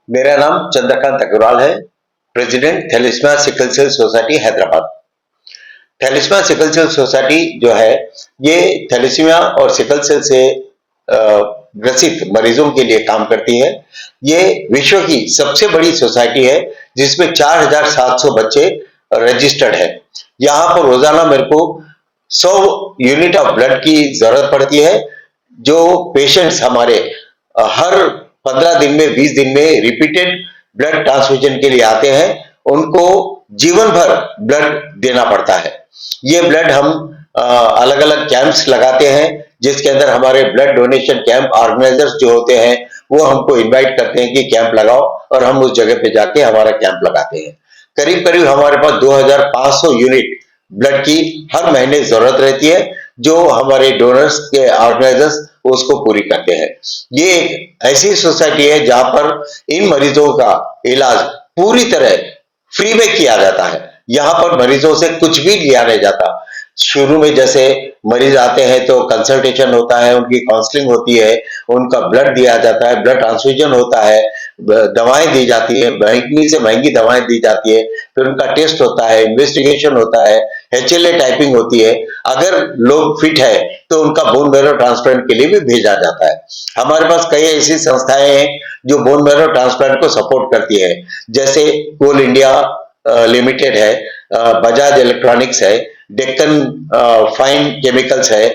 मेरा नाम चंद्रकांत अग्रवाल है, president thalassemia sickle cell society Hyderabad. Thalassemia sickle cell society जो है, ये थैलेसीमिया और सिकल सेल से ग्रसित मरीजों के लिए काम करती है। ये विश्व की सबसे बड़ी सोसाइटी है, जिसमें 4,700 बच्चे रजिस्टर्ड है। यहाँ पर रोजाना मेरे को 100 यूनिट ऑफ ब्लड की जरूरत पड़ती है। जो पेशेंट्स हमारे हर 15 दिन में, 20 दिन में रिपीटेड ब्लड ट्रांसफ्यूजन के लिए आते हैं, उनको जीवन भर ब्लड देना पड़ता है। ये ब्लड हम अलग अलग कैंप्स लगाते हैं, जिसके अंदर हमारे ब्लड डोनेशन कैंप ऑर्गेनाइजर्स जो होते हैं, वो हमको इनवाइट करते हैं कि कैंप लगाओ, और हम उस जगह पे जाके हमारा कैंप लगाते हैं। करीब करीब हमारे पास 2500 यूनिट ब्लड की हर महीने जरूरत रहती है, जो हमारे डोनर्स के ऑर्गेनाइजर्स उसको पूरी करते हैं। ये एक ऐसी सोसाइटी है जहां पर इन मरीजों का इलाज पूरी तरह फ्री में किया जाता है। यहाँ पर मरीजों से कुछ भी लिया नहीं जाता। शुरू में जैसे मरीज आते हैं तो कंसल्टेशन होता है, उनकी काउंसलिंग होती है, उनका ब्लड दिया जाता है, ब्लड ट्रांसफ्यूजन होता है, दवाएं दी जाती है, महंगी से महंगी दवाएं दी जाती है, फिर उनका टेस्ट होता है, इन्वेस्टिगेशन होता है, HLA टाइपिंग होती है। अगर लोग फिट है तो उनका बोन मैरो ट्रांसप्लांट के लिए भी भेजा जाता है। हमारे पास कई ऐसी संस्थाएं हैं जो बोन मैरो ट्रांसप्लांट को सपोर्ट करती है, जैसे कोल इंडिया लिमिटेड है, बजाज इलेक्ट्रॉनिक्स है, डेक्कन फाइन केमिकल्स है,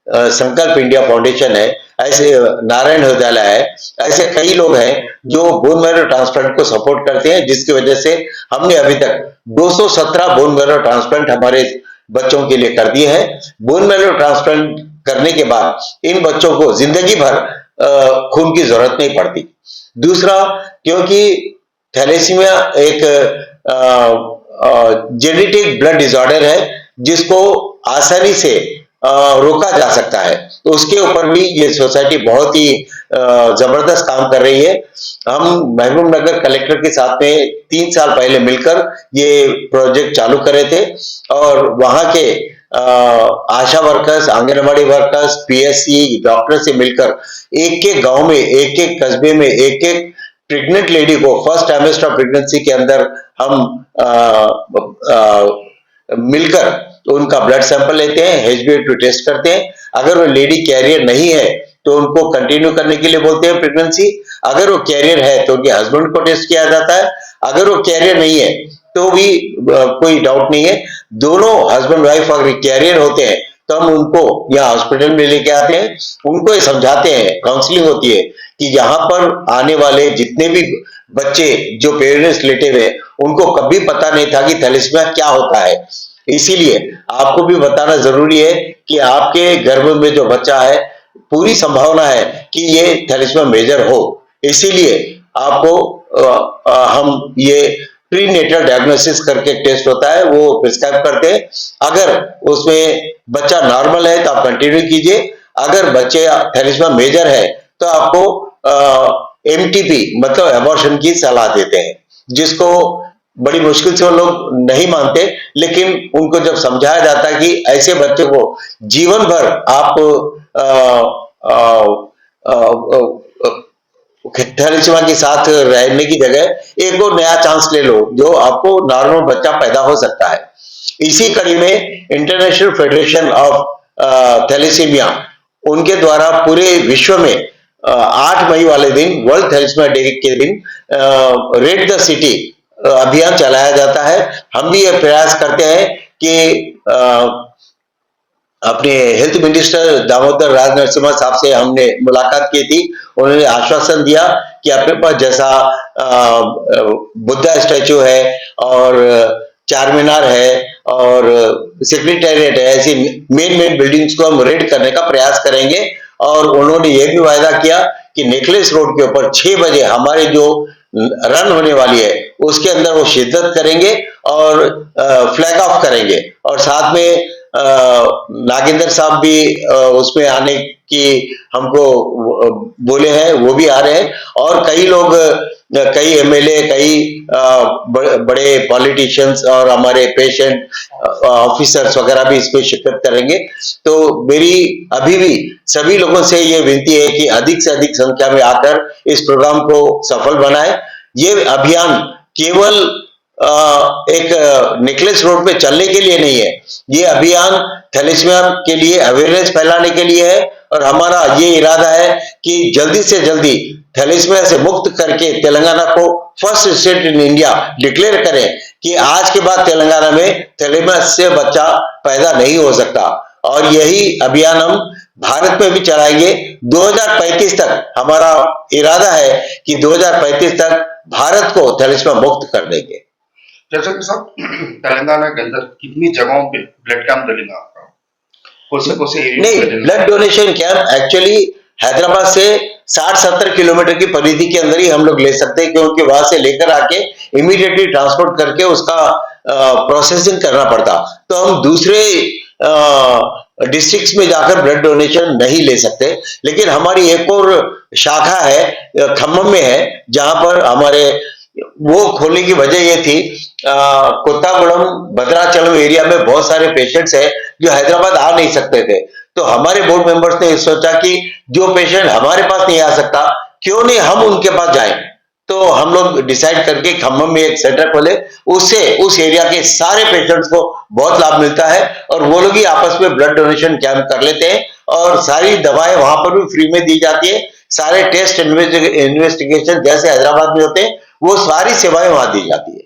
संकल्प इंडिया फाउंडेशन है, ऐसे नारायण हृदयालय है। ऐसे कई लोग हैं जो बोन मैरो ट्रांसप्लांट को सपोर्ट करते हैं, जिसकी वजह से हमने अभी तक 217 बोन मैरो ट्रांसप्लांट हमारे बच्चों के लिए कर दिए हैं। बोन मैरो ट्रांसप्लांट करने के बाद इन बच्चों को जिंदगी भर खून की जरूरत नहीं पड़ती। दूसरा, क्योंकि थैलेसीमिया एक जेनेटिक ब्लड डिसऑर्डर है, जिसको आसानी से रोका जा सकता है, तो उसके ऊपर भी ये सोसाइटी बहुत ही जबरदस्त काम कर रही है। हम महबूब नगर कलेक्टर के साथ में 3 साल पहले मिलकर ये प्रोजेक्ट चालू करे थे, और वहां के ASHA workers, anganwadi workers, PSC doctor से मिलकर एक एक गांव में, एक एक कस्बे में, एक एक प्रेग्नेंट लेडी को फर्स्ट ट्राइमेस्टर ऑफ प्रेगनेंसी के अंदर हम मिलकर तो उनका ब्लड सैंपल लेते हैं, HbA2 टेस्ट करते हैं। अगर वो लेडी कैरियर नहीं है तो उनको कंटिन्यू करने के लिए बोलते हैं प्रेगनेंसी। अगर वो कैरियर है तो उनके हस्बैंड को टेस्ट किया जाता है। अगर वो कैरियर नहीं है तो भी कोई डाउट नहीं है। दोनों हस्बैंड वाइफ अगर कैरियर होते हैं तो हम उनको यहाँ हॉस्पिटल में लेके आते हैं, उनको ये समझाते हैं, काउंसलिंग होती है कि यहाँ पर आने वाले जितने भी बच्चे जो पेरेंट्स लेटे हुए, उनको कभी पता नहीं था कि थैलेसीमिया क्या होता है। इसीलिए आपको भी बताना जरूरी है कि आपके गर्भ में जो बच्चा है, पूरी संभावना है कि ये थैलेसीमिया मेजर हो। इसीलिए आपको हम ये प्रीनेटल डायग्नोसिस करके टेस्ट होता है, वो प्रिस्क्राइब करते हैं। अगर उसमें बच्चा नॉर्मल है तो आप कंटिन्यू कीजिए। अगर बच्चे थैलेसीमिया मेजर है तो आपको MTP मतलब एबॉर्शन की सलाह देते हैं, जिसको बड़ी मुश्किल से वो लोग नहीं मानते, लेकिन उनको जब समझाया जाता है कि ऐसे बच्चे को जीवन भर आप थैलेसीमिया के साथ रहने की जगह एक और नया चांस ले लो, जो आपको नॉर्मल बच्चा पैदा हो सकता है। इसी कड़ी में इंटरनेशनल फेडरेशन ऑफ थैलेसीमिया, उनके द्वारा पूरे विश्व में 8 मई वाले दिन, वर्ल्ड थैलेसीमिया डे के दिन, रेड द सिटी अभियान चलाया जाता है। हम भी ये प्रयास करते हैं कि अपने हेल्थ मिनिस्टर दामोदर राज नरसिम्हा साहब से हमने मुलाकात की थी। उन्होंने आश्वासन दिया कि अपने पास जैसा बुद्धा स्टैचू है और चार मीनार है और सेक्रेटेरिएट है, ऐसी मेन बिल्डिंग्स को हम रेड करने का प्रयास करेंगे। और उन्होंने ये भी वायदा किया कि नेकलेस रोड के ऊपर 6 बजे हमारे जो रन होने वाली है, उसके अंदर वो शिद्दत करेंगे और फ्लैग ऑफ करेंगे। और साथ में नागेंद्र साहब भी उसमें आने की हमको बोले हैं, वो भी आ रहे हैं। और कई लोग, कई MLA, कई बड़े पॉलिटिशियंस और हमारे पेशेंट ऑफिसर्स वगैरह भी इसमें शिरकत करेंगे। तो मेरी अभी भी सभी लोगों से ये विनती है कि अधिक से अधिक संख्या में आकर इस प्रोग्राम को सफल बनाएं। ये अभियान केवल एक नेकलेस रोड पे चलने के लिए नहीं है, ये अभियान थैलेसीमिया के लिए अवेयरनेस फैलाने के लिए है और हमारा ये इरादा है कि जल्दी से जल्दी थैलेसीमिया से मुक्त करके तेलंगाना को first state in India declare करें कि आज के बाद तेलंगाना में थैलेसीमिया से बच्चा पैदा नहीं हो सकता। और यही अभियान हम भारत में भी चलाएंगे। 2035 तक हमारा इरादा है कि 2035 तक भारत को थैलेसीमिया मुक्त कर देंगे। जैसे कि सब तेलंगाना के अंदर कितनी जगहों पे ब्लड कैंप लगेगा आपका? कौन से एरिया नहीं, blood donation camp actually Hyderabad से 60-70 किलोमीटर की परिधि के अंदर ही हम लोग ले सकते हैं, क्योंकि वहां से लेकर आके इमीडिएटली ट्रांसपोर्ट करके उसका प्रोसेसिंग करना पड़ता। तो हम दूसरे डिस्ट्रिक्ट्स में जाकर ब्लड डोनेशन नहीं ले सकते। लेकिन हमारी एक और शाखा है खम्मम में है, जहां पर हमारे वो खोलने की वजह ये थी, कोत्तागुड़म भद्राचलम एरिया में बहुत सारे पेशेंट्स हैं जो हैदराबाद आ नहीं सकते थे। तो हमारे बोर्ड मेंबर्स ने सोचा कि जो पेशेंट हमारे पास नहीं आ सकता, क्यों नहीं हम उनके पास जाएं। तो हम लोग डिसाइड करके खम्मम में एक सेंटर खोले, उससे उस एरिया के सारे पेशेंट्स को बहुत लाभ मिलता है और वो लोग ही आपस में ब्लड डोनेशन कैंप कर लेते हैं और सारी दवाएं वहां पर भी फ्री में दी जाती है। सारे टेस्ट इन्वेस्टिगेशन जैसे हैदराबाद में होते हैं वो सारी सेवाएं वहां दी जाती है।